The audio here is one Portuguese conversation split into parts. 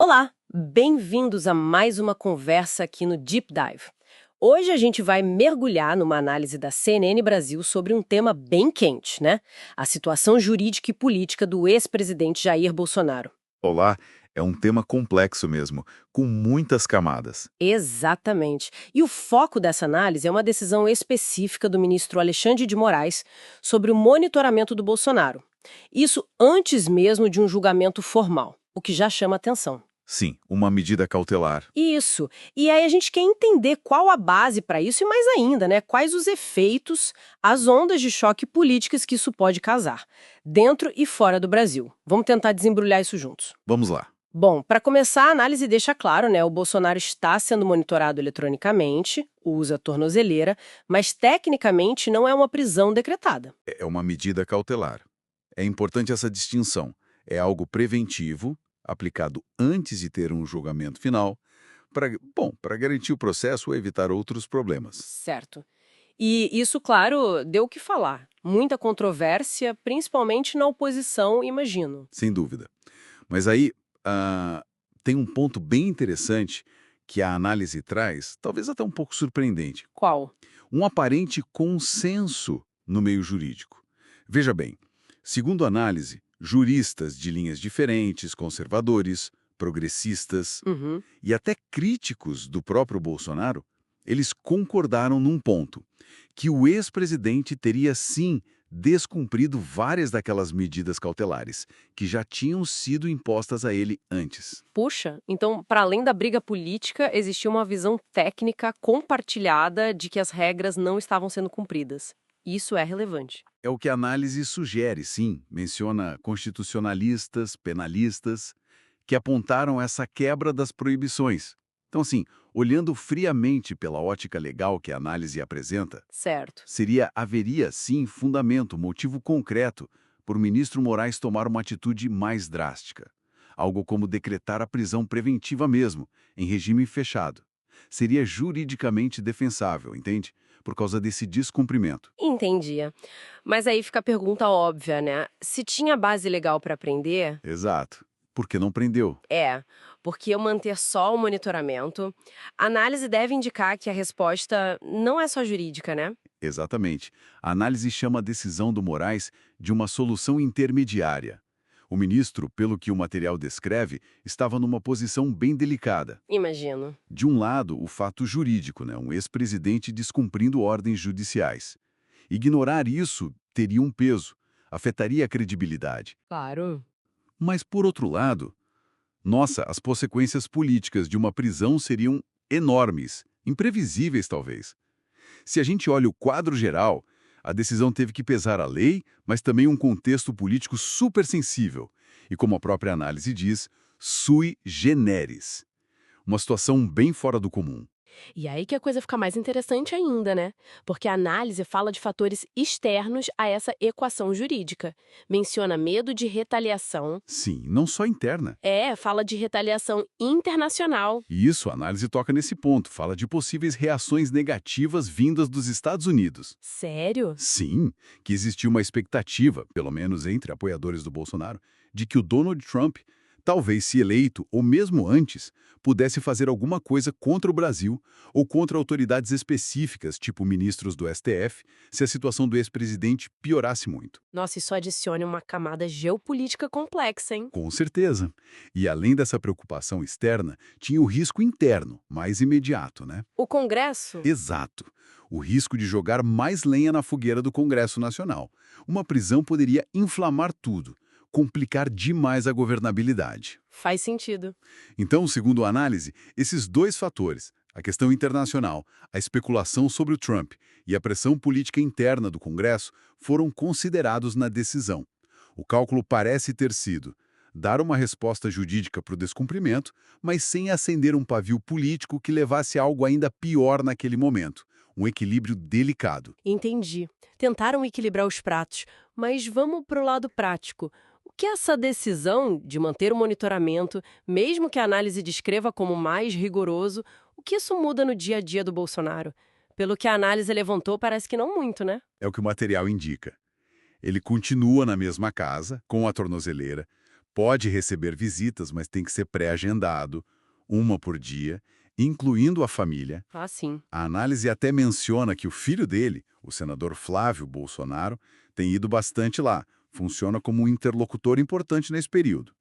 Olá, bem-vindos a mais uma conversa aqui no Deep Dive. Hoje a gente vai mergulhar numa análise da CNN Brasil sobre um tema bem quente, né? A situação jurídica e política do ex-presidente Jair Bolsonaro. Olá, é um tema complexo mesmo, com muitas camadas. Exatamente. E o foco dessa análise é uma decisão específica do ministro Alexandre de Moraes sobre o monitoramento do Bolsonaro. Isso antes mesmo de um julgamento formal, o que já chama atenção. Sim, uma medida cautelar. Isso. E aí a gente quer entender qual a base para isso e mais ainda, né, quais os efeitos, as ondas de choque políticas que isso pode causar, dentro e fora do Brasil. Vamos tentar desembrulhar isso juntos. Vamos lá. Bom, para começar, a análise deixa claro, né, o Bolsonaro está sendo monitorado eletronicamente, usa tornozeleira, mas tecnicamente não é uma prisão decretada. É uma medida cautelar. É importante essa distinção. É algo preventivo, aplicado antes de ter um julgamento final, para garantir o processo ou evitar outros problemas. Certo. E isso, claro, deu o que falar. Muita controvérsia, principalmente na oposição, imagino. Sem dúvida. Mas aí, tem um ponto bem interessante que a análise traz, talvez até um pouco surpreendente. Qual? Um aparente consenso no meio jurídico. Veja bem, segundo a análise, juristas de linhas diferentes, conservadores, progressistas Uhum. e até críticos do próprio Bolsonaro, eles concordaram num ponto, que o ex-presidente teria sim descumprido várias daquelas medidas cautelares que já tinham sido impostas a ele antes. Puxa, então, para além da briga política, existia uma visão técnica compartilhada de que as regras não estavam sendo cumpridas. Isso é relevante. É o que a análise sugere, sim, menciona constitucionalistas, penalistas, que apontaram essa quebra das proibições. Então, assim, olhando friamente pela ótica legal que a análise apresenta, Certo. haveria, sim, fundamento, motivo concreto por o ministro Moraes tomar uma atitude mais drástica. Algo como decretar a prisão preventiva mesmo, em regime fechado. Seria juridicamente defensável, entende? Por causa desse descumprimento. Entendia. Mas aí fica a pergunta óbvia, né? Se tinha base legal para prender, Exato. Por que não prendeu? porque eu manter só o monitoramento, a análise deve indicar que a resposta não é só jurídica, né? Exatamente. A análise chama a decisão do Moraes de uma solução intermediária. O ministro, pelo que o material descreve, estava numa posição bem delicada. Imagino. De um lado, o fato jurídico, né? Um ex-presidente descumprindo ordens judiciais. Ignorar isso teria um peso, afetaria a credibilidade. Claro. Mas, por outro lado, nossa, as consequências políticas de uma prisão seriam enormes, imprevisíveis talvez. Se a gente olha o quadro geral, a decisão teve que pesar a lei, mas também um contexto político super sensível. E como a própria análise diz, sui generis. Uma situação bem fora do comum. E aí que a coisa fica mais interessante ainda, né? Porque a análise fala de fatores externos a essa equação jurídica. Menciona medo de retaliação. Sim, não só interna. Fala de retaliação internacional. E isso, a análise toca nesse ponto, fala de possíveis reações negativas vindas dos Estados Unidos. Sério? Sim, que existia uma expectativa, pelo menos entre apoiadores do Bolsonaro, de que o Donald Trump, talvez se eleito ou mesmo antes, pudesse fazer alguma coisa contra o Brasil ou contra autoridades específicas, tipo ministros do STF, se a situação do ex-presidente piorasse muito. Nossa, isso adiciona uma camada geopolítica complexa, hein? Com certeza. E além dessa preocupação externa, tinha o risco interno, mais imediato, né? O Congresso? Exato. O risco de jogar mais lenha na fogueira do Congresso Nacional. Uma prisão poderia inflamar tudo, complicar demais a governabilidade. Faz sentido. Então, segundo a análise, esses dois fatores, a questão internacional, a especulação sobre o Trump e a pressão política interna do Congresso, foram considerados na decisão. O cálculo parece ter sido dar uma resposta jurídica para o descumprimento, mas sem acender um pavio político que levasse a algo ainda pior naquele momento. Um equilíbrio delicado. Entendi. Tentaram equilibrar os pratos, mas vamos pro lado prático. O que essa decisão de manter o monitoramento, mesmo que a análise descreva como mais rigoroso, o que isso muda no dia a dia do Bolsonaro? Pelo que a análise levantou, parece que não muito, né? É o que o material indica. Ele continua na mesma casa, com a tornozeleira, Pode receber visitas, mas tem que ser pré-agendado, uma por dia, incluindo a família. Ah, sim. A análise até menciona que o filho dele, o senador Flávio Bolsonaro, tem ido bastante lá. Funciona como um interlocutor importante nesse período.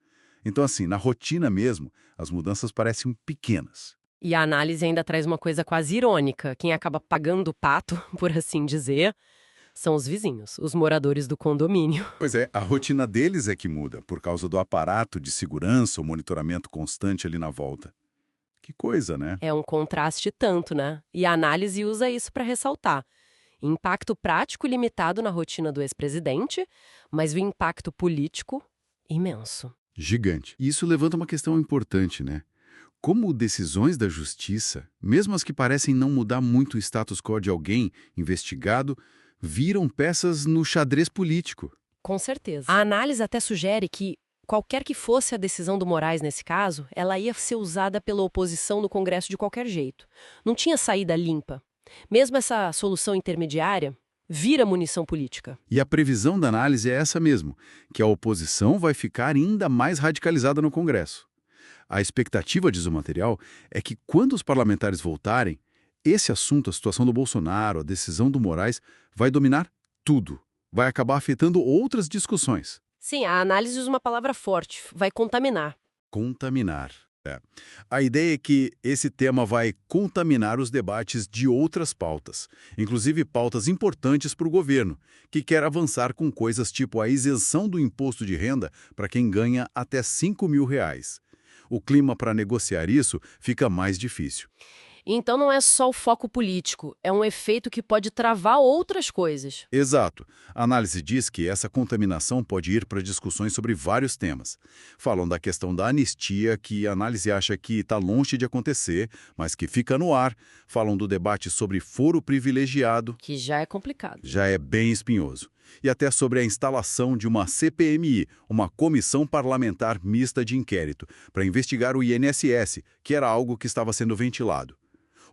Então, assim, na rotina mesmo, as mudanças parecem pequenas. E a análise ainda traz uma coisa quase irônica. Quem acaba pagando o pato, por assim dizer, são os vizinhos, os moradores do condomínio. Pois é, a rotina deles é que muda, por causa do aparato de segurança, o monitoramento constante ali na volta. Que coisa, né? É um contraste tanto, né? E a análise usa isso para ressaltar. Impacto prático limitado na rotina do ex-presidente, mas o impacto político imenso. Gigante. E isso levanta uma questão importante, né? Como decisões da justiça, mesmo as que parecem não mudar muito o status quo de alguém investigado, viram peças no xadrez político. Com certeza. A análise até sugere que, qualquer que fosse a decisão do Moraes nesse caso, ela ia ser usada pela oposição no Congresso de qualquer jeito. Não tinha saída limpa. Mesmo essa solução intermediária vira munição política. E a previsão da análise é essa mesmo, que a oposição vai ficar ainda mais radicalizada no Congresso. A expectativa, diz o material, é que quando os parlamentares voltarem, esse assunto, a situação do Bolsonaro, a decisão do Moraes, vai dominar tudo. Vai acabar afetando outras discussões. Sim, a análise usa uma palavra forte, vai contaminar. Contaminar. A ideia é que esse tema vai contaminar os debates de outras pautas, inclusive pautas importantes para o governo, que quer avançar com coisas tipo a isenção do imposto de renda para quem ganha até R$ 5.000. O clima para negociar isso fica mais difícil. Então não é só o foco político, é um efeito que pode travar outras coisas. Exato. A análise diz que essa contaminação pode ir para discussões sobre vários temas. Falam da questão da anistia, que a análise acha que está longe de acontecer, mas que fica no ar. Falam do debate sobre foro privilegiado, Que já é complicado. já é bem espinhoso. E até sobre a instalação de uma CPMI, uma Comissão Parlamentar Mista de Inquérito, para investigar o INSS, que era algo que estava sendo ventilado.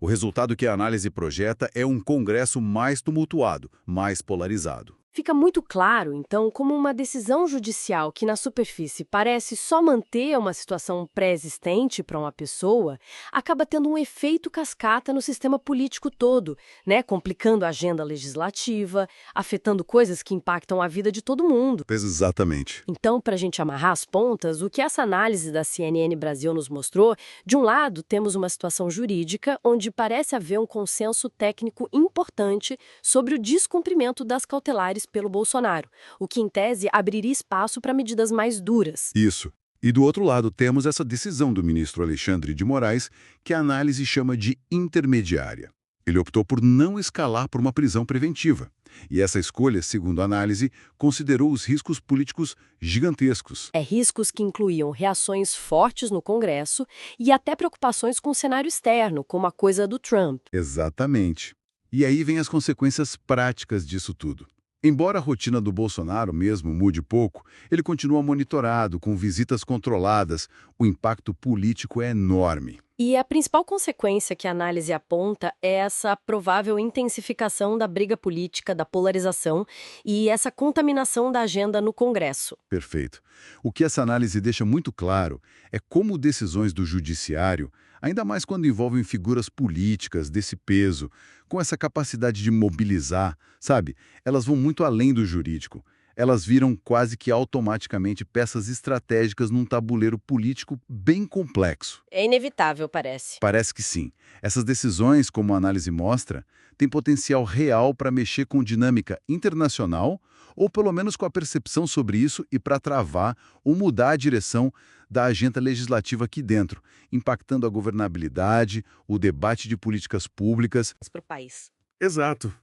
O resultado que a análise projeta é um Congresso mais tumultuado, mais polarizado. Fica muito claro, então, como uma decisão judicial que, na superfície, parece só manter uma situação pré-existente para uma pessoa, acaba tendo um efeito cascata no sistema político todo, né? Complicando a agenda legislativa, afetando coisas que impactam a vida de todo mundo. Exatamente. Então, para a gente amarrar as pontas, o que essa análise da CNN Brasil nos mostrou, de um lado, temos uma situação jurídica onde parece haver um consenso técnico importante sobre o descumprimento das cautelares pelo Bolsonaro, o que, em tese, abriria espaço para medidas mais duras. Isso. E do outro lado temos essa decisão do ministro Alexandre de Moraes, que a análise chama de intermediária. Ele optou por não escalar por uma prisão preventiva. E essa escolha, segundo a análise, considerou os riscos políticos gigantescos. Riscos que incluíam reações fortes no Congresso e até preocupações com o cenário externo, como a coisa do Trump. Exatamente. E aí vem as consequências práticas disso tudo. Embora a rotina do Bolsonaro mesmo mude pouco, ele continua monitorado, com visitas controladas. O impacto político é enorme. E a principal consequência que a análise aponta é essa provável intensificação da briga política, da polarização e essa contaminação da agenda no Congresso. Perfeito. O que essa análise deixa muito claro é como decisões do judiciário, ainda mais quando envolvem figuras políticas desse peso, com essa capacidade de mobilizar, sabe? Elas vão muito além do jurídico. Elas viram quase que automaticamente peças estratégicas num tabuleiro político bem complexo. É inevitável, parece. Parece que sim. Essas decisões, como a análise mostra, têm potencial real para mexer com dinâmica internacional ou pelo menos com a percepção sobre isso e para travar ou mudar a direção da agenda legislativa aqui dentro, impactando a governabilidade, o debate de políticas públicas. Para o país. Exato.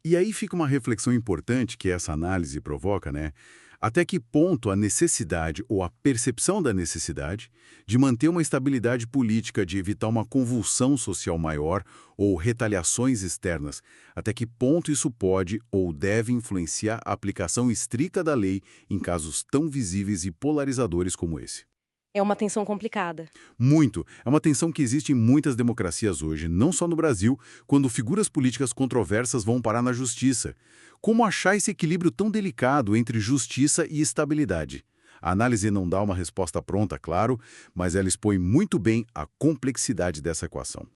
E aí fica uma reflexão importante que essa análise provoca, né? Até que ponto a necessidade ou a percepção da necessidade de manter uma estabilidade política, de evitar uma convulsão social maior ou retaliações externas, até que ponto isso pode ou deve influenciar a aplicação estrita da lei em casos tão visíveis e polarizadores como esse? É uma tensão complicada. Muito. É uma tensão que existe em muitas democracias hoje, não só no Brasil, quando figuras políticas controversas vão parar na justiça. Como achar esse equilíbrio tão delicado entre justiça e estabilidade? A análise não dá uma resposta pronta, claro, mas ela expõe muito bem a complexidade dessa equação.